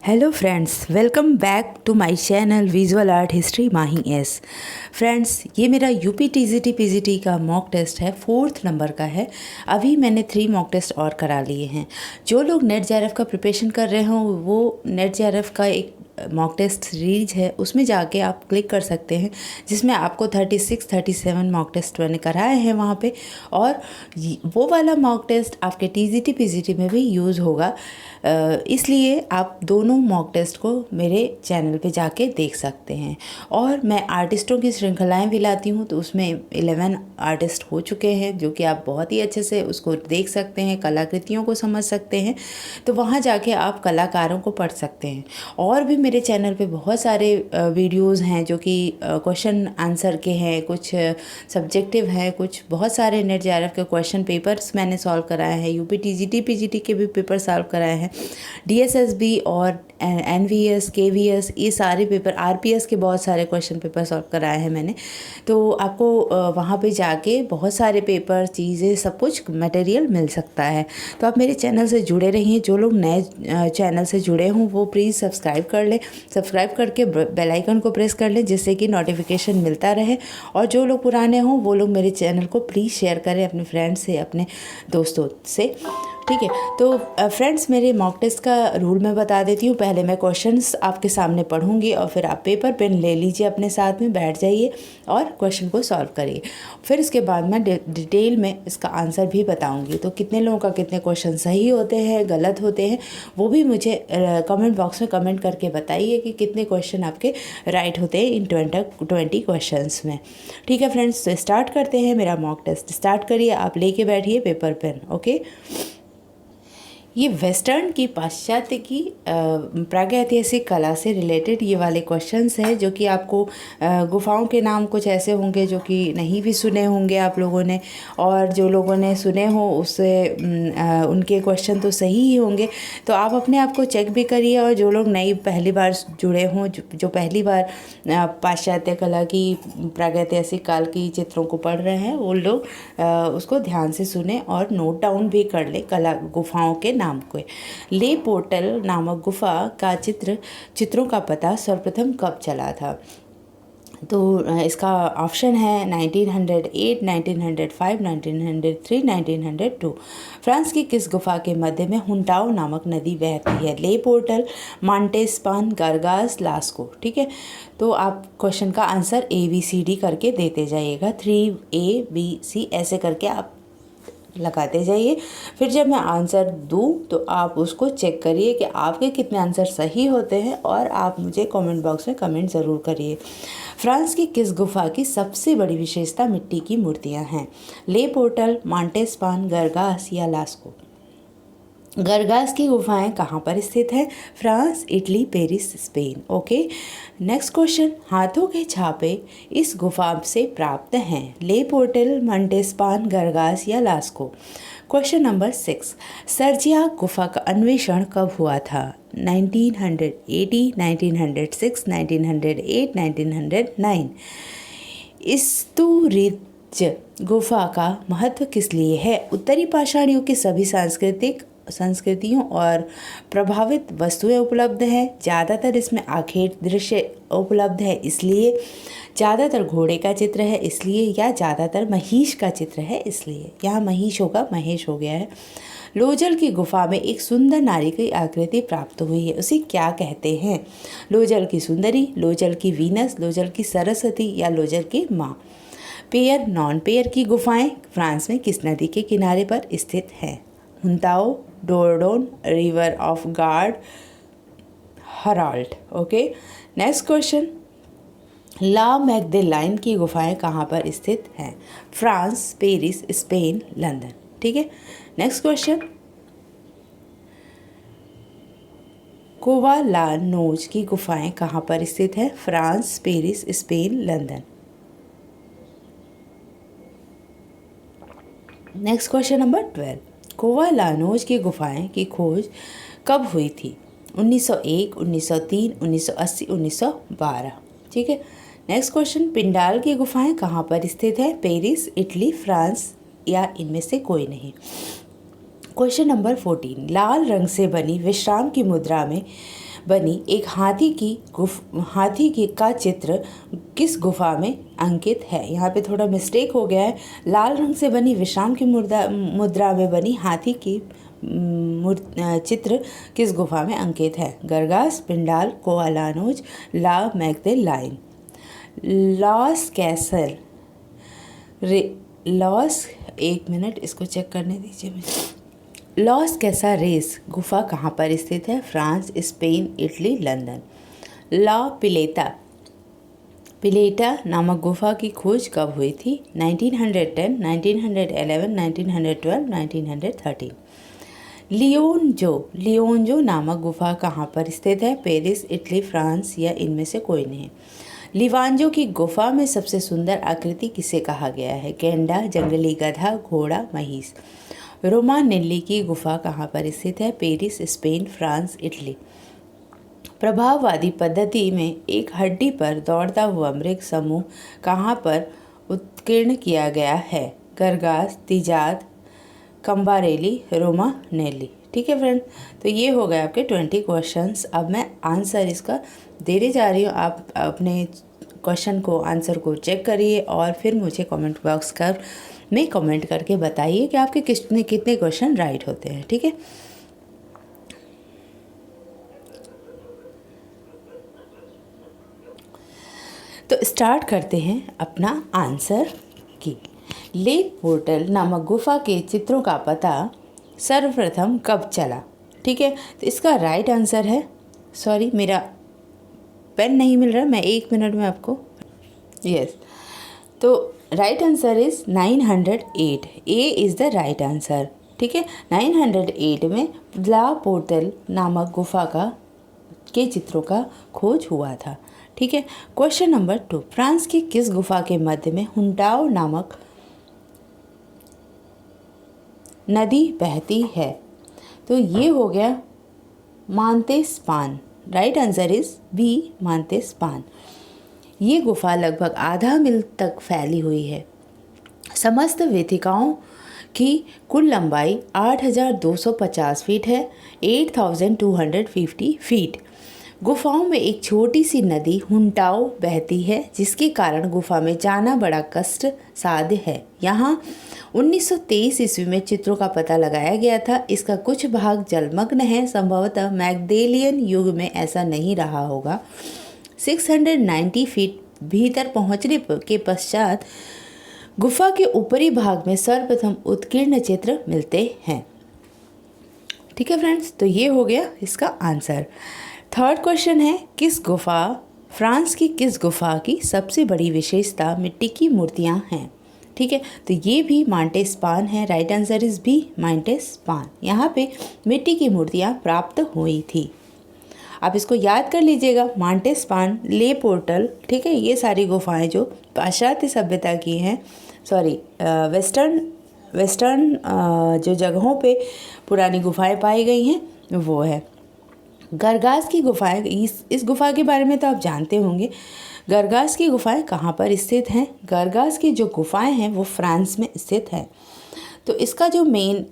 Hello friends, welcome back to my channel visual art history Mahi S. Friends, ये मेरा UP TGT PGT का mock test है, 4th number का है। अभी मैंने 3 मॉक टेस्ट और करा लिए हैं। जो लोग नेट जेआरएफ का प्रिपरेशन कर रहे हो वो नेट जेआरएफ का एक मॉक टेस्ट सीरीज है, उसमें जाके आप क्लिक कर सकते हैं, जिसमें आपको 36 37 मॉक टेस्ट मैंने कराए हैं वहाँ पे। और वो वाला मॉक टेस्ट आपके टीजीटी पीजीटी में भी यूज़ होगा, इसलिए आप दोनों मॉक टेस्ट को मेरे चैनल पे जाके देख सकते हैं। और मैं आर्टिस्टों की श्रृंखलाएं भी लाती हूँ, तो उसमें 11 आर्टिस्ट हो चुके हैं, जो कि आप बहुत ही अच्छे से उसको देख सकते हैं, कलाकृतियों को समझ सकते हैं। तो वहाँ जाके आप कलाकारों को पढ़ सकते हैं। और भी मेरे चैनल पे बहुत सारे वीडियोज़ हैं जो कि क्वेश्चन आंसर के हैं, कुछ सब्जेक्टिव हैं, कुछ बहुत सारे नेट जेआरएफ के क्वेश्चन पेपर्स मैंने सॉल्व कराए हैं, यूपी टीजीटी पीजीटी के भी पेपर सॉल्व कराए हैं, डीएसएसबी और एनवीएस केवीएस ये सारे पेपर, आरपीएस के बहुत सारे क्वेश्चन पेपर सॉल्व कराए हैं मैंने। तो आपको वहाँ पे जाके बहुत सारे पेपर, चीज़ें, सब कुछ मटेरियल मिल सकता है। तो आप मेरे चैनल से जुड़े रहिए। जो लोग नए चैनल से जुड़े हों वो प्लीज़ सब्सक्राइब कर लें, सब्सक्राइब करके बेल आइकन को प्रेस कर लें, जिससे कि नोटिफिकेशन मिलता रहे। और जो लोग पुराने हों वो लोग मेरे चैनल को प्लीज़ शेयर करें अपने फ्रेंड्स से, अपने दोस्तों से, ठीक है। तो फ्रेंड्स, मेरे मॉक टेस्ट का रूल मैं बता देती हूँ। पहले मैं क्वेश्चंस आपके सामने पढ़ूंगी और फिर आप पेपर पेन ले लीजिए, अपने साथ में बैठ जाइए और क्वेश्चन को सॉल्व करिए। फिर इसके बाद मैं डिटेल में इसका आंसर भी बताऊंगी। तो कितने लोगों का कितने क्वेश्चन सही होते हैं, गलत होते हैं, वो भी मुझे कमेंट बॉक्स में कमेंट करके बताइए कि कितने क्वेश्चन आपके राइट होते हैं इन 20 क्वेश्चंस में। ठीक है फ्रेंड्स, तो स्टार्ट करते हैं मेरा मॉक टेस्ट। स्टार्ट करिए, आप लेके बैठिए पेपर पेन। ओके, ये वेस्टर्न की, पाश्चात्य की प्रागैतिहासिक कला से रिलेटेड ये वाले क्वेश्चंस हैं, जो कि आपको गुफाओं के नाम कुछ ऐसे होंगे जो कि नहीं भी सुने होंगे आप लोगों ने, और जो लोगों ने सुने हो उससे उनके क्वेश्चन तो सही ही होंगे। तो आप अपने आप को चेक भी करिए। और जो लोग नई पहली बार जुड़े हों, जो पहली बार पाश्चात्य कला की, प्रागैतिहासिक काल की चित्रों को पढ़ रहे हैं, वो लोग उसको ध्यान से सुने और नोट डाउन भी कर ले कला गुफाओं के नाम को। ले पोर्टल नामक गुफा का चित्रों का पता सर्वप्रथम कब चला था? तो इसका ऑप्शन है 1908, 1905, 1903, 1902। फ्रांस की किस गुफा के मध्य में हुंटाओ नामक नदी बहती है? ले पोर्टल, मांटेस्पान, गरगास, लास्को। ठीक है, तो आप क्वेश्चन का आंसर ABCD करके देते जाइएगा, 3ABC ऐसे करके आप लगाते जाइए। फिर जब मैं आंसर दूँ तो आप उसको चेक करिए कि आपके कितने आंसर सही होते हैं, और आप मुझे कमेंट बॉक्स में कमेंट ज़रूर करिए। फ्रांस की किस गुफा की सबसे बड़ी विशेषता मिट्टी की मूर्तियाँ हैं? ले पोर्टल, मांटेस्पान, गरगास या लास्को। गरगास की गुफाएं कहाँ पर स्थित हैं? France, Italy, Paris, Spain. Okay, next question, हाथों के छापे इस गुफा से प्राप्त हैं? ले पोर्टल, मांटेस्पान, गरगास या लास्को। क्वेश्चन नंबर 6, सर्जिया गुफा का अन्वेषण कब हुआ था? 1980, 1906, 1908, 1909। स्तूरिज गुफा का महत्व किस लिए है? उत्तरी पाषाण युग की सभी संस्कृतियों और प्रभावित वस्तुएं उपलब्ध हैं। ज़्यादातर इसमें आखेट दृश्य उपलब्ध है इसलिए, ज़्यादातर घोड़े का चित्र है इसलिए, या ज़्यादातर महिष का चित्र है इसलिए। यहाँ महिष होगा, महेश हो गया है। लोजल की गुफा में एक सुंदर नारी की आकृति प्राप्त हुई है, उसे क्या कहते हैं? लोजल की सुंदरी, लोजल की वीनस, लोजल की सरस्वती या लोजल की माँ। पेयर, नॉन पेयर की गुफाएं फ्रांस में किस नदी के किनारे पर स्थित हैं? हुंताओ, Dordogne, river of Gard, Herault. Okay, next question, La Madeleine की गुफाएं कहाँ पर स्थित हैं? France, Paris, Spain, London. ठीक है, नेक्स्ट क्वेश्चन, कोवालानोज की गुफाएं कहाँ पर स्थित है? France, Paris, Spain, London. Next question number 12, कोवालानोज की गुफाएं की खोज कब हुई थी? 1901, 1903, 1980, 1912। ठीक है, नेक्स्ट क्वेश्चन, पिंडाल की गुफाएं कहाँ पर स्थित है? पेरिस, इटली, फ्रांस या इनमें से कोई नहीं। क्वेश्चन नंबर 14, लाल रंग से बनी विश्राम की मुद्रा में बनी एक हाथी की का चित्र किस गुफा में अंकित है? यहाँ पे थोड़ा मिस्टेक हो गया है। लाल रंग से बनी विश्राम की मुद्रा में बनी हाथी की चित्र किस गुफा में अंकित है? गरगास, पिंडाल, कोआलानोज, ला मैग्देलाइन। लॉस कैसल एक मिनट इसको चेक करने दीजिए मुझे। लॉस कैसारेस गुफा कहाँ पर स्थित है? France, Spain, Italy, London. La Pileta नामक गुफा की खोज कब हुई थी? 1910, 1911, 1912, 1913। लियोनजो नामक गुफा कहाँ पर स्थित है? पेरिस, इटली, फ्रांस या इनमें से कोई नहीं। लिवांजो की गुफा में सबसे सुंदर आकृति किसे कहा गया है? गेंडा, जंगली गधा, घोड़ा, महिष। रोमानेल्ली की गुफा कहाँ पर स्थित है? Paris, Spain, France, Italy. प्रभाववादी पद्धति में एक हड्डी पर दौड़ता हुआ मृग समूह कहाँ पर उत्कीर्ण किया गया है? गरगास, तिजाद, कम्बारेली, रोमानेल्ली। ठीक है फ्रेंड, तो ये हो गए आपके 20 क्वेश्चंस। अब मैं आंसर इसका देने जा रही हूँ। आप अपने क्वेश्चन को आंसर को चेक करिए और फिर मुझे कमेंट बॉक्स में कमेंट करके बताइए कि आपके कितने क्वेश्चन राइट होते हैं। ठीक है, तो स्टार्ट करते हैं अपना आंसर की। लेक पोर्टल नामक गुफा के चित्रों का पता सर्वप्रथम कब चला? ठीक है, तो इसका राइट आंसर है, सॉरी मेरा पेन नहीं मिल रहा, मैं 1 मिनट में आपको, यस, तो right answer is 908। A is the right answer. ठीक है, 908 में ला पोर्टल नामक गुफा के चित्रों का खोज हुआ था। ठीक है, क्वेश्चन नंबर 2, फ्रांस की किस गुफा के मध्य में हुंटाओ नामक नदी बहती है? तो ये हो गया Montespan. Right answer is B, Montespan. ये गुफा लगभग आधा मील तक फैली हुई है। समस्त वेदिकाओं की कुल लंबाई 8,250 फीट है, 8,250 फीट। गुफाओं में एक छोटी सी नदी हुंटाओ बहती है, जिसके कारण गुफा में जाना बड़ा कष्ट साध्य है। यहाँ 1923 ईस्वी में चित्रों का पता लगाया गया था। इसका कुछ भाग जलमग्न है, संभवतः मैग्देलियन युग में ऐसा नहीं रहा होगा। 690 फीट भीतर पहुँचने के पश्चात गुफा के ऊपरी भाग में सर्वप्रथम उत्कीर्ण चित्र मिलते हैं। ठीक है फ्रेंड्स, तो ये हो गया इसका आंसर। थर्ड क्वेश्चन है, फ्रांस की किस गुफा की सबसे बड़ी विशेषता मिट्टी की मूर्तियां हैं? ठीक है, तो ये भी मांटेस्पान है। Right answer is B, Montespan. यहाँ पे मिट्टी की मूर्तियां प्राप्त हुई थी। आप इसको याद कर लीजिएगा, मांटेस्पान, ले पोर्टल। ठीक है, ये सारी गुफाएं जो पाश्चात्य सभ्यता की हैं, सॉरी वेस्टर्न जो जगहों पे पुरानी गुफाएं पाई गई हैं वो है। गरगास की गुफाएं, इस गुफा के बारे में तो आप जानते होंगे। गरगास की गुफाएं कहाँ पर स्थित हैं? गरगास की जो गुफाएं हैं वो फ्रांस में स्थित है। तो इसका जो मेन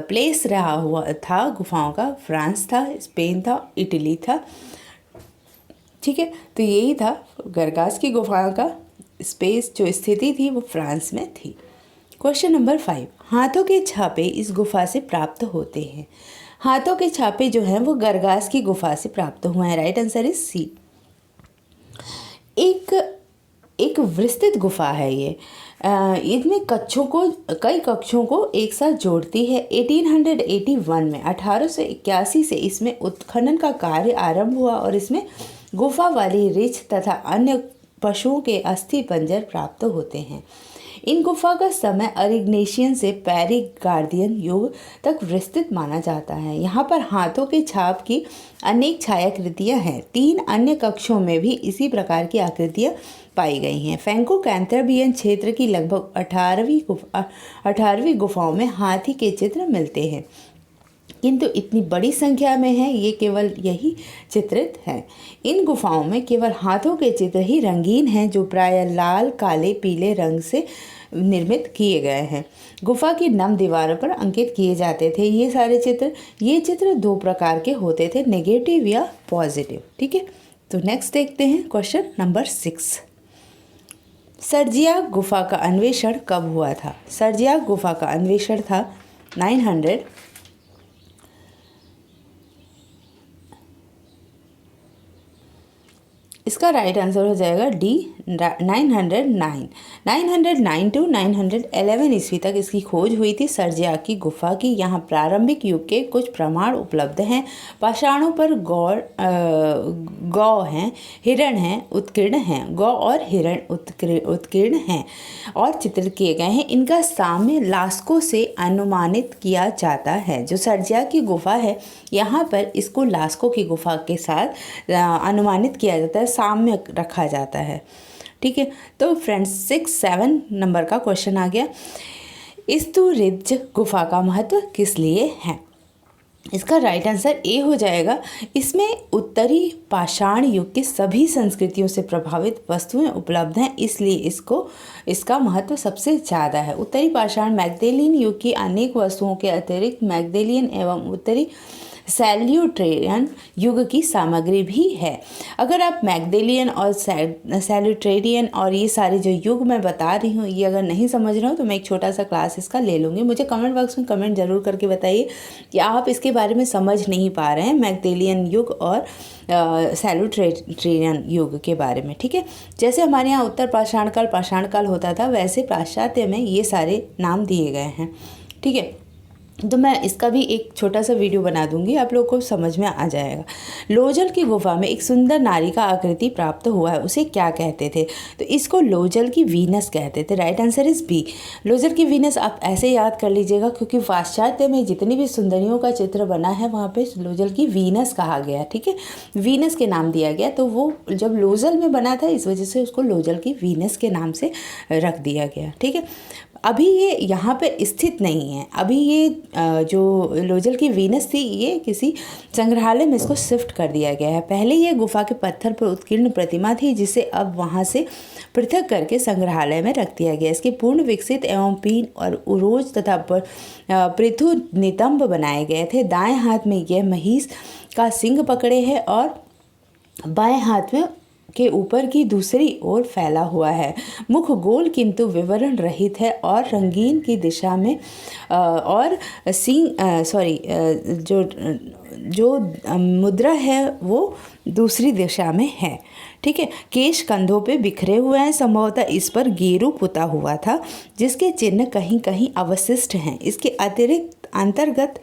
प्लेस रहा हुआ था गुफाओं का, फ्रांस था, स्पेन था, इटली था। ठीक है, तो यही था गरगास की गुफाओं का स्पेस, जो स्थिति थी वो फ्रांस में थी। क्वेश्चन नंबर 5, हाथों के छापे इस गुफा से प्राप्त होते हैं। हाथों के छापे जो हैं वो गरगास की गुफा से प्राप्त हुए हैं। Right answer is C. एक विस्तृत गुफा है ये। इसमें कई कक्षों को एक साथ जोड़ती है। 1881 में 1881 से इसमें उत्खनन का कार्य आरंभ हुआ और इसमें गुफा वाली रीछ तथा अन्य पशुओं के अस्थि पंजर प्राप्त होते हैं। इन गुफा का समय अरिग्नेशियन से पेरिगार्दियन युग तक विस्तृत माना जाता है। यहाँ पर हाथों के छाप की अनेक छायाकृतियाँ हैं। 3 अन्य कक्षों में भी इसी प्रकार की आकृतियाँ पाई गई हैं। फ्रैंको कैंटरबियन क्षेत्र की लगभग 18वीं गुफाओं में हाथी के चित्र मिलते हैं, किंतु इतनी बड़ी संख्या में है ये केवल यही चित्रित हैं। इन गुफाओं में केवल हाथों के चित्र ही रंगीन हैं, जो प्रायः लाल, काले, पीले रंग से निर्मित किए गए हैं। गुफा की नम दीवारों पर अंकित किए जाते थे ये सारे चित्र। ये चित्र 2 प्रकार के होते थे, नेगेटिव या पॉजिटिव। ठीक है, तो नेक्स्ट देखते हैं क्वेश्चन नंबर 6। सर्जिया गुफा का अन्वेषण कब हुआ था? सर्जिया गुफा का अन्वेषण था 900 इसका राइट आंसर हो जाएगा डी 909 टू 911 ईस्वी तक इसकी खोज हुई थी सर्जिया की गुफा की। यहाँ प्रारंभिक युग के कुछ प्रमाण उपलब्ध हैं। पाषाणों पर गौ हैं, हिरण हैं, उत्कीर्ण हैं। गौ और हिरण उत्कीर्ण हैं और चित्रित किए गए हैं। इनका साम्य लास्को से अनुमानित किया जाता है। जो सर्जिया की गुफा है यहाँ पर इसको लास्को की गुफा के साथ अनुमानित किया जाता है, साम्य रखा जाता है। ठीक है, तो फ्रेंड्स 6-7 नंबर का क्वेश्चन आ गया। इस्तुरिज गुफा का महत्व किस लिए है? इसका राइट आंसर ए हो जाएगा। इसमें उत्तरी पाषाण युग की सभी संस्कृतियों से प्रभावित वस्तुएं उपलब्ध हैं, इसलिए इसका महत्व सबसे ज़्यादा है। उत्तरी पाषाण मैग्देलियन युग की अनेक वस्तुओं के अतिरिक्त मैग्देलियन एवं उत्तरी सैल्यूट्रेरियन युग की सामग्री भी है। अगर आप मैग्देलियन और सैल्यूट्रेरियन और ये सारे जो युग मैं बता रही हूँ ये अगर नहीं समझ रहे हो तो मैं एक छोटा सा क्लास इसका ले लूँगी। मुझे कमेंट बॉक्स में कमेंट ज़रूर करके बताइए कि आप इसके बारे में समझ नहीं पा रहे हैं, मैग्देलियन युग और सैल्यूट्रेरियन युग के बारे में। ठीक है, जैसे हमारे यहाँ उत्तर पाषाण काल होता था, वैसे पाश्चात्य में ये सारे नाम दिए गए हैं। ठीक है, तो मैं इसका भी एक छोटा सा वीडियो बना दूंगी, आप लोग को समझ में आ जाएगा। लोजल की गुफा में एक सुंदर नारी का आकृति प्राप्त हुआ है, उसे क्या कहते थे? तो इसको लोजल की वीनस कहते थे। राइट आंसर इज बी, लोजल की वीनस। आप ऐसे याद कर लीजिएगा क्योंकि पाश्चात्य में जितनी भी सुंदरियों का चित्र बना है वहाँ पे लोजल की वीनस कहा गया। ठीक है, वीनस के नाम दिया गया, तो वो जब लोजल में बना था इस वजह से उसको लोजल की वीनस के नाम से रख दिया गया। ठीक है, अभी ये यहाँ पे स्थित नहीं है। अभी ये जो लोजल की वीनस थी ये किसी संग्रहालय में इसको शिफ्ट कर दिया गया है। पहले ये गुफा के पत्थर पर उत्कीर्ण प्रतिमा थी जिसे अब वहाँ से पृथक करके संग्रहालय में रख दिया गया। इसके पूर्ण विकसित एवं पीन और उरोज तथा पृथु नितंब बनाए गए थे। दाएं हाथ में यह महिष का सिंग पकड़े है और बाएं हाथ में के ऊपर की दूसरी ओर फैला हुआ है। मुख गोल किंतु विवरण रहित है और रंगीन की दिशा में और जो मुद्रा है वो दूसरी दिशा में है। ठीक है, केश कंधों पे बिखरे हुए हैं, संभवतः इस पर गेरू पुता हुआ था जिसके चिन्ह कहीं कहीं अवशिष्ट हैं। इसके अतिरिक्त अंतर्गत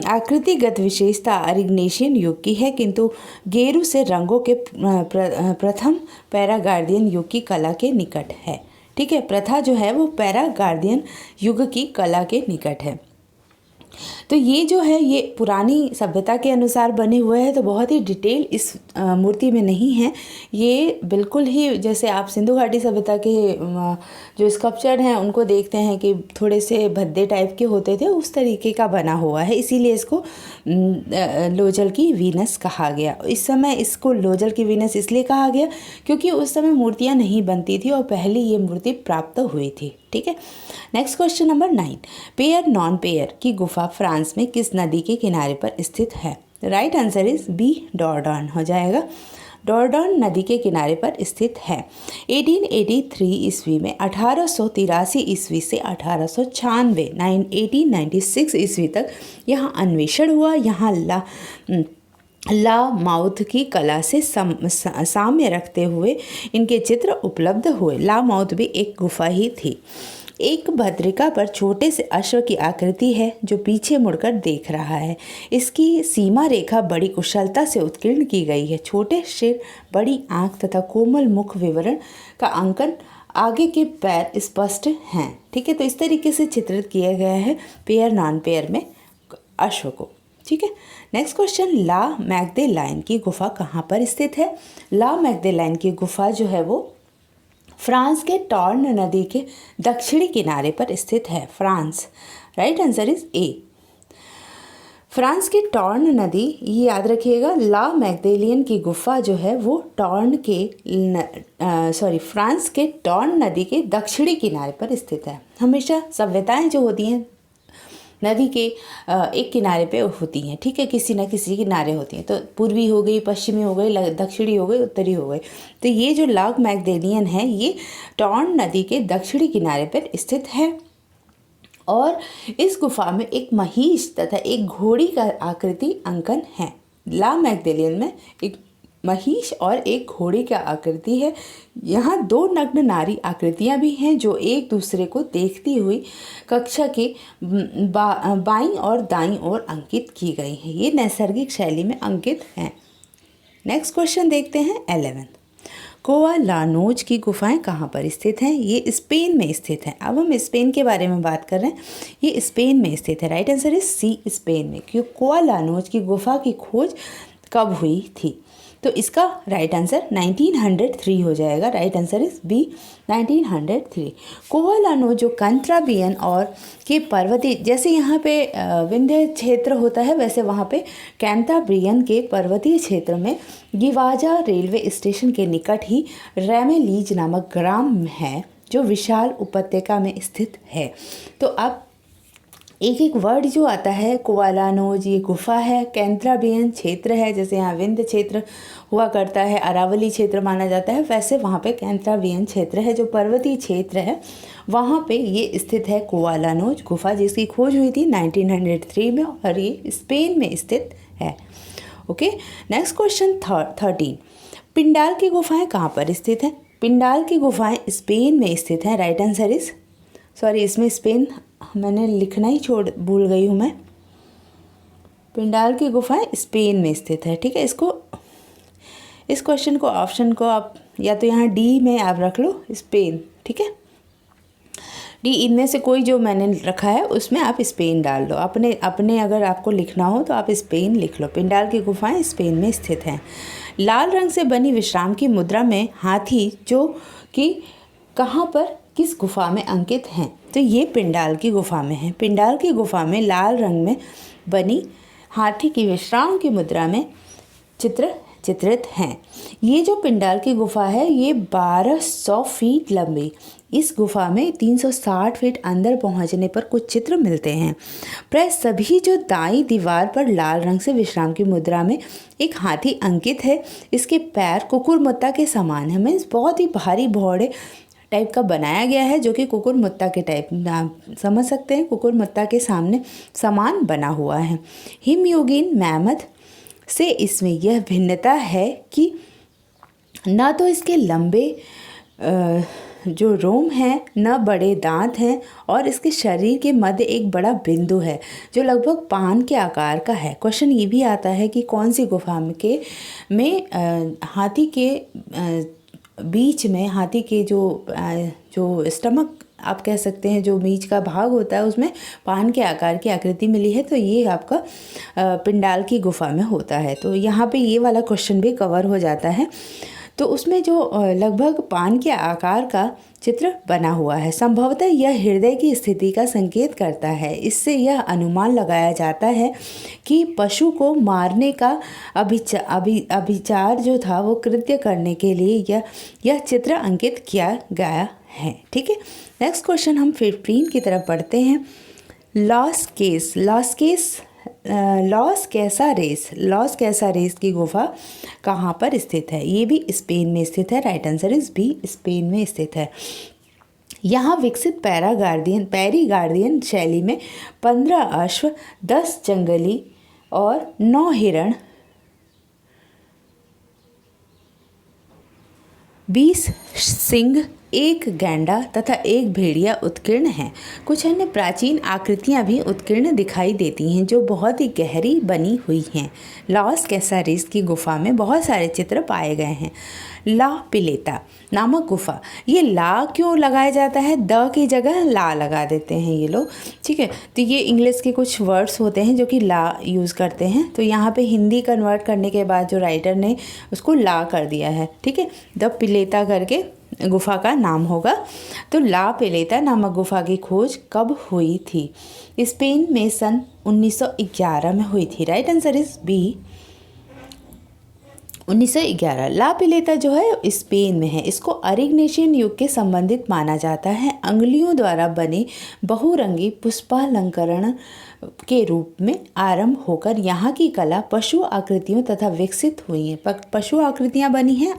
आकृतिगत विशेषता अरिग्नेशियन युग की है, किंतु गेरू से रंगों के प्रथम पैरागार्डियन युग की कला के निकट है। ठीक है, प्रथा जो है वो पैरागार्डियन युग की कला के निकट है। तो ये जो है ये पुरानी सभ्यता के अनुसार बने हुए हैं, तो बहुत ही डिटेल इस मूर्ति में नहीं है। ये बिल्कुल ही जैसे आप सिंधु घाटी सभ्यता के जो स्कल्पचर हैं उनको देखते हैं कि थोड़े से भद्दे टाइप के होते थे, उस तरीके का बना हुआ है, इसीलिए इसको लोजल की वीनस कहा गया। इस समय इसको लोजल की वीनस इसलिए कहा गया क्योंकि उस समय मूर्तियाँ नहीं बनती थी और पहली ये मूर्ति प्राप्त हुई थी। ठीक है, next question number 9। Pair non pair की गुफा फ्रांस में किस नदी के किनारे पर स्थित है? राइट आंसर इज बी, डोर्डोन हो जाएगा। डोर्डोन नदी के किनारे पर स्थित है। 1883 ईस्वी में 1883 ईस्वी से 1896 ईस्वी तक यहाँ अन्वेषण हुआ। यहाँ ला माउथ की कला से साम्य रखते हुए इनके चित्र उपलब्ध हुए। ला माउथ भी एक गुफा ही थी। एक भद्रिका पर छोटे से अश्व की आकृति है जो पीछे मुड़कर देख रहा है। इसकी सीमा रेखा बड़ी कुशलता से उत्कीर्ण की गई है। छोटे सिर, बड़ी आंख तथा कोमल मुख विवरण का अंकन, आगे के पैर स्पष्ट हैं। ठीक है, तो इस तरीके से चित्रित किया गया है पेयर नॉन पेयर में अश्व को। ठीक है, नेक्स्ट क्वेश्चन, ला मैग्देलाइन की गुफा कहाँ पर स्थित है? ला मैग्देलाइन की गुफा जो है वो फ्रांस के टॉर्न नदी के दक्षिणी किनारे पर स्थित है। France, right answer is a. France की टॉर्न नदी, ये याद रखिएगा, ला मैगदेलियन की गुफा जो है वो फ्रांस के टॉर्न नदी के दक्षिणी किनारे पर स्थित है। हमेशा सभ्यताएं जो होती हैं नदी के एक किनारे पे होती हैं, ठीक है, किसी न किसी किनारे होती हैं। तो पूर्वी हो गई, पश्चिमी हो गई, दक्षिणी हो गई, उत्तरी हो गई। तो ये जो ला मैगदेलियन है ये टॉर्न नदी के दक्षिणी किनारे पर स्थित है और इस गुफा में एक महिष तथा एक घोड़ी का आकृति अंकन है। ला मैगदेलियन में एक महिष और एक घोड़े का आकृति है। यहाँ 2 नग्न नारी आकृतियाँ भी हैं जो एक दूसरे को देखती हुई कक्षा के बाईं और दाईं ओर अंकित की गई हैं। ये नैसर्गिक शैली में अंकित हैं। नेक्स्ट क्वेश्चन देखते हैं 11। कोआलानोज की गुफाएं कहाँ पर स्थित हैं? ये स्पेन में स्थित हैं। अब हम स्पेन के बारे में बात कर रहे हैं। ये स्पेन में स्थित है। Right answer is C, Spain में। क्यों कोआलानोज की गुफा की खोज कब हुई थी? तो इसका राइट आंसर 1903 हो जाएगा। Right answer is B, 1903। कोआलानोज जो कैंटाब्रियन और के पर्वतीय, जैसे यहाँ पे विंध्य क्षेत्र होता है वैसे वहाँ पे कैंटाब्रियन के पर्वतीय क्षेत्र में गिवाजा रेलवे स्टेशन के निकट ही रेमेलीज नामक ग्राम है जो विशाल उपत्यका में स्थित है। तो अब एक एक वर्ड जो आता है, कोआलानोज ये गुफा है, कैंटाब्रियन क्षेत्र है, जैसे यहाँ विंध्य क्षेत्र हुआ करता है, अरावली क्षेत्र माना जाता है, वैसे वहाँ पे कैंटाब्रियन क्षेत्र है जो पर्वतीय क्षेत्र है, वहाँ पे ये स्थित है कोआलानोज गुफा, जिसकी खोज हुई थी 1903 में और ये स्पेन में स्थित है। Okay, next question 13। पिंडाल की गुफाएँ कहाँ पर स्थित हैं? पिंडाल की गुफाएँ स्पेन में स्थित हैं। राइट आंसर इज, सॉरी इसमें स्पेन मैंने लिखना ही भूल गई हूँ मैं। पिंडाल की गुफाएं स्पेन में स्थित है। ठीक है, इस क्वेश्चन को, ऑप्शन को आप या तो यहाँ डी में आप रख लो स्पेन। ठीक है, डी, इनमें से कोई जो मैंने रखा है उसमें आप स्पेन डाल दो। अपने अगर आपको लिखना हो तो आप स्पेन लिख लो। पिंडाल की गुफाएं स्पेन में स्थित हैं। लाल रंग से बनी विश्राम की मुद्रा में हाथी जो कि कहाँ पर, किस गुफा में अंकित हैं? तो ये पिंडाल की गुफा में है। पिंडाल की गुफा में लाल रंग में बनी हाथी की विश्राम की मुद्रा में चित्रित हैं। ये जो पिंडाल की गुफा है ये 1200 फीट लंबी, इस गुफा में 360 फीट अंदर पहुंचने पर कुछ चित्र मिलते हैं। प्राय सभी जो दाईं दीवार पर लाल रंग से विश्राम की मुद्रा में एक हाथी अंकित है। इसके पैर कुकुरमुत्ता के समान है। मीन्स बहुत ही भारी भौड़े टाइप का बनाया गया है, जो कि कुकुरमुत्ता के टाइप, आप समझ सकते हैं, कुकुरमुत्ता के सामने समान बना हुआ है। हिमयुगीन मैमथ से इसमें यह भिन्नता है कि न तो इसके लंबे जो रोम हैं, न बड़े दांत हैं, और इसके शरीर के मध्य एक बड़ा बिंदु है जो लगभग पान के आकार का है। क्वेश्चन ये भी आता है कि कौन सी गुफा में हाथी के बीच में, हाथी के जो स्टमक आप कह सकते हैं, जो बीच का भाग होता है उसमें पान के आकार की आकृति मिली है। तो ये आपका पिंडाल की गुफा में होता है। तो यहाँ पे ये वाला क्वेश्चन भी कवर हो जाता है। तो उसमें जो लगभग पान के आकार का चित्र बना हुआ है, संभवतः यह हृदय की स्थिति का संकेत करता है। इससे यह अनुमान लगाया जाता है कि पशु को मारने का अभिचार जो था वो कृत्य करने के लिए यह चित्र अंकित किया गया है। ठीक है, नेक्स्ट क्वेश्चन हम 15 की तरफ पढ़ते हैं। लॉस कैसारेस की गुफा कहाँ पर स्थित है? ये भी स्पेन में स्थित है। Right answer is B, Spain में स्थित है। यहाँ विकसित पैरी गार्डियन शैली में 15 अश्व, 10 जंगली और 9 हिरण, 20 सिंह, 1 गैंडा तथा 1 भेड़िया उत्कीर्ण हैं। कुछ अन्य प्राचीन आकृतियाँ भी उत्कीर्ण दिखाई देती हैं जो बहुत ही गहरी बनी हुई हैं। लॉस कैसारेस की गुफा में बहुत सारे चित्र पाए गए हैं। ला पिलेता नामक गुफा, ये ला क्यों लगाया जाता है? द की जगह ला लगा देते हैं ये लोग। ठीक है, तो ये इंग्लिश के कुछ वर्ड्स होते हैं जो कि ला यूज़ करते हैं। तो यहाँ पे हिंदी कन्वर्ट करने के बाद जो राइटर ने उसको ला कर दिया है। ठीक है, द पिलेता करके गुफा का नाम होगा। तो ला पेलेता नामक गुफा की खोज कब हुई थी? स्पेन में सन 1911 में हुई थी। Right answer is B 1911। La Pileta जो है स्पेन में है। इसको अरिग्नेशियन युग के संबंधित माना जाता है। अंगुलियों द्वारा बने बहुरंगी पुष्पालंकरण के रूप में आरंभ होकर यहाँ की कला पशु आकृतियों तथा विकसित हुई हैं। पशु आकृतियाँ बनी हैं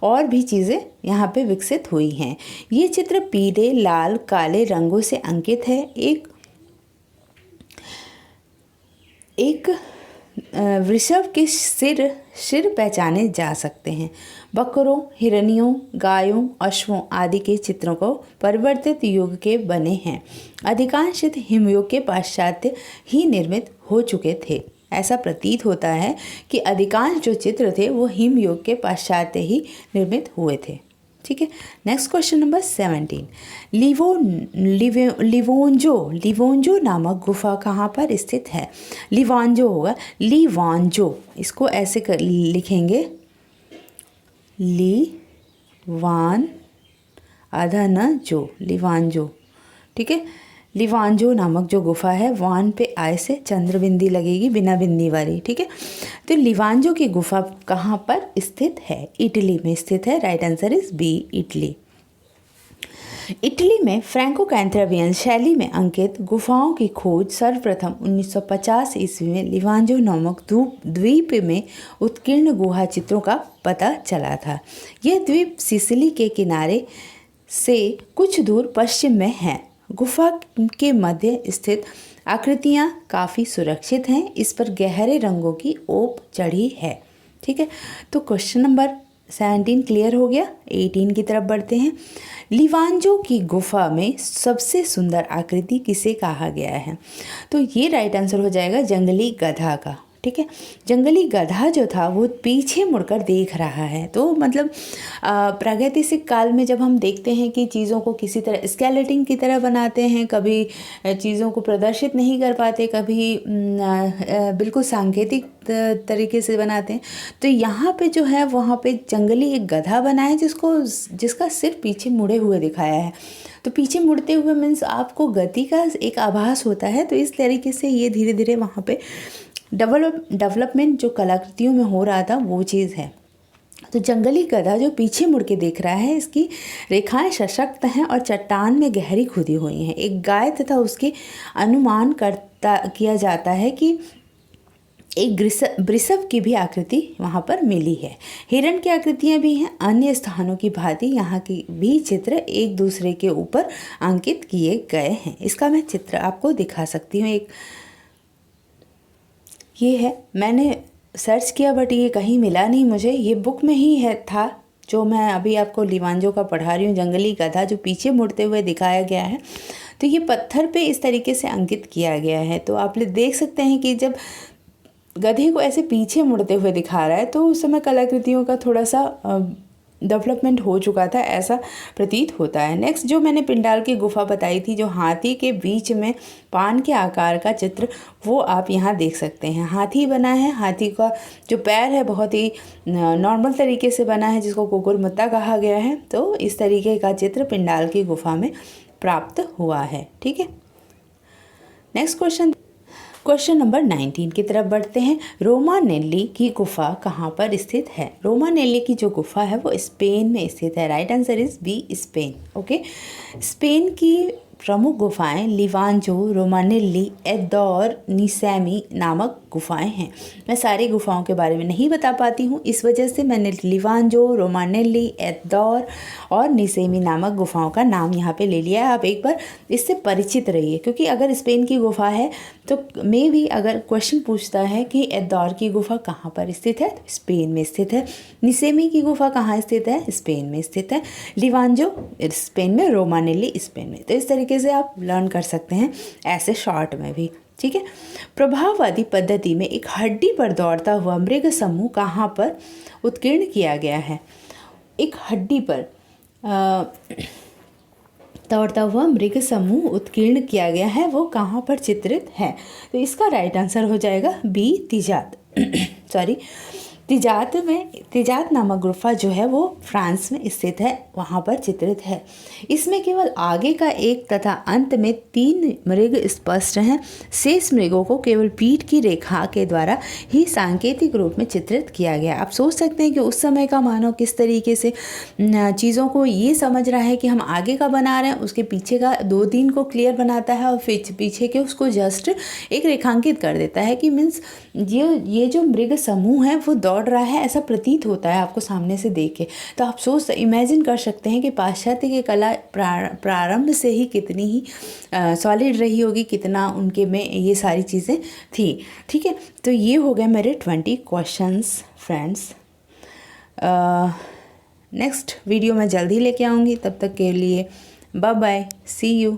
और भी चीज़ें यहाँ पे विकसित हुई हैं। ये चित्र पीले, लाल, काले रंगों से अंकित है। एक वृषभ के सिर पहचाने जा सकते हैं। बकरों, हिरनियों, गायों, अश्वों आदि के चित्रों को परिवर्तित युग के बने हैं। अधिकांश चित्र हिमयुग के पश्चात ही निर्मित हो चुके थे। ऐसा प्रतीत होता है कि अधिकांश जो चित्र थे वो हिमयुग के पश्चात ही निर्मित हुए थे। ठीक है। Next question number 17। लिवोंजो नामक गुफा कहाँ पर स्थित है? लिवांजो होगा, लिवांजो। इसको ऐसे लिखेंगे, लिवान आधा न जो, लिवांजो। ठीक है। लिवांजो नामक जो गुफा है, वान पे आय से चंद्र बिंदी लगेगी, बिना बिंदी वाली। ठीक है। तो लिवांजो की गुफा कहाँ पर स्थित है? इटली में स्थित है। Right answer is B, Italy. Italy में फ्रैंको कैंथ्रावियन शैली में अंकित गुफाओं की खोज सर्वप्रथम 1950 ईस्वी में लिवांजो नामक द्वीप में उत्कीर्ण गुहा चित्रों का पता चला था। यह द्वीप सिसिली के किनारे से कुछ दूर पश्चिम में है। गुफा के मध्य स्थित आकृतियाँ काफ़ी सुरक्षित हैं। इस पर गहरे रंगों की ओप चढ़ी है। ठीक है। तो क्वेश्चन नंबर 17 क्लियर हो गया। 18 की तरफ बढ़ते हैं। लिवांजो की गुफा में सबसे सुंदर आकृति किसे कहा गया है? तो ये राइट आंसर हो जाएगा जंगली गधा का। ठीक है। जंगली गधा जो था वो पीछे मुड़कर देख रहा है। तो मतलब प्रागैतिहासिक काल में जब हम देखते हैं कि चीज़ों को किसी तरह स्केलेटिंग की तरह बनाते हैं, कभी चीज़ों को प्रदर्शित नहीं कर पाते, कभी बिल्कुल सांकेतिक तरीके से बनाते हैं, तो यहाँ पे जो है वहाँ पे जंगली एक गधा बना है जिसका सिर पीछे मुड़े हुए दिखाया है। तो पीछे मुड़ते हुए मीन्स आपको गति का एक आभास होता है। तो इस तरीके से ये धीरे धीरे वहाँ पे डेवलपमेंट जो कलाकृतियों में हो रहा था वो चीज़ है। तो जंगली गधा जो पीछे मुड़ के देख रहा है, इसकी रेखाएं सशक्त हैं और चट्टान में गहरी खुदी हुई हैं। एक गाय तथा उसके अनुमान किया जाता है कि एक वृषभ की भी आकृति वहाँ पर मिली है। हिरण की आकृतियाँ भी हैं। अन्य स्थानों की भांति यहाँ की भी चित्र एक दूसरे के ऊपर अंकित किए गए हैं। इसका मैं चित्र आपको दिखा सकती हूँ। एक ये है, मैंने सर्च किया बट ये कहीं मिला नहीं मुझे। ये बुक में ही है था जो मैं अभी आपको लिवांजो का पढ़ा रही हूँ। जंगली गधा जो पीछे मुड़ते हुए दिखाया गया है, तो ये पत्थर पे इस तरीके से अंकित किया गया है। तो आप लोग देख सकते हैं कि जब गधे को ऐसे पीछे मुड़ते हुए दिखा रहा है तो उस समय कलाकृतियों का थोड़ा सा डेवलपमेंट हो चुका था, ऐसा प्रतीत होता है। नेक्स्ट जो मैंने पिंडाल की गुफा बताई थी, जो हाथी के बीच में पान के आकार का चित्र, वो आप यहाँ देख सकते हैं। हाथी बना है, हाथी का जो पैर है बहुत ही नॉर्मल तरीके से बना है, जिसको कुकुरमुत्ता कहा गया है। तो इस तरीके का चित्र पिंडाल की गुफा में प्राप्त हुआ है। ठीक है। नेक्स्ट क्वेश्चन नंबर 19 की तरफ बढ़ते हैं। रोमानेल्ली की गुफा कहाँ पर स्थित है? रोमानेल्ली की जो गुफा है वो स्पेन में स्थित है। Right answer is B, Spain. Okay. Spain की प्रमुख गुफाएं लिवांजो, रोमानेल्ली, एदौर, निसेमी नामक गुफाएं हैं। मैं सारी गुफाओं के बारे में नहीं बता पाती हूँ, इस वजह से मैंने लिवांजो, रोमानेल्ली, एदौर और निसेमी नामक गुफाओं का नाम यहाँ पे ले लिया है। आप एक बार इससे परिचित रहिए, क्योंकि अगर स्पेन की गुफा है तो मे भी अगर क्वेश्चन पूछता है कि एदौर की गुफा कहाँ पर स्थित है, तो स्पेन में स्थित है। निसेमी की गुफा कहाँ स्थित है? स्पेन में स्थित है। लिवांजो स्पेन में, रोमानेल्ली स्पेन में। तो इस तरीके से आप लर्न कर सकते हैं ऐसे शॉर्ट में भी। ठीक है। प्रभाववादी पद्धति में एक हड्डी पर दौड़ता हुआ मृग समूह कहाँ पर उत्कीर्ण किया गया है? एक हड्डी पर दौड़ता हुआ मृग समूह उत्कीर्ण किया गया है, वो कहाँ पर चित्रित है? तो इसका राइट आंसर हो जाएगा बी, तिजात। सॉरी, तिजात नामक गुफा जो है वो फ्रांस में स्थित है, वहाँ पर चित्रित है। इसमें केवल आगे का एक तथा अंत में 3 मृग स्पष्ट हैं। शेष मृगों को केवल पीठ की रेखा के द्वारा ही सांकेतिक रूप में चित्रित किया गया। आप सोच सकते हैं कि उस समय का मानव किस तरीके से चीज़ों को ये समझ रहा है कि हम आगे का बना रहे हैं, उसके पीछे का 2-3 को क्लियर बनाता है और फिर पीछे के उसको जस्ट एक रेखांकित कर देता है कि मीन्स ये जो मृग समूह है वो दौड़ रहा है, ऐसा प्रतीत होता है आपको सामने से देख के। तो आप इमेजिन कर सकते हैं कि पाश्चात्य की कला प्रारंभ से ही कितनी ही सॉलिड रही होगी, कितना उनके में ये सारी चीज़ें थी। ठीक है, तो ये हो गए मेरे 20 क्वेश्चंस फ्रेंड्स। नेक्स्ट वीडियो मैं जल्दी लेके आऊँगी, तब तक के लिए बाय बाय, सी यू।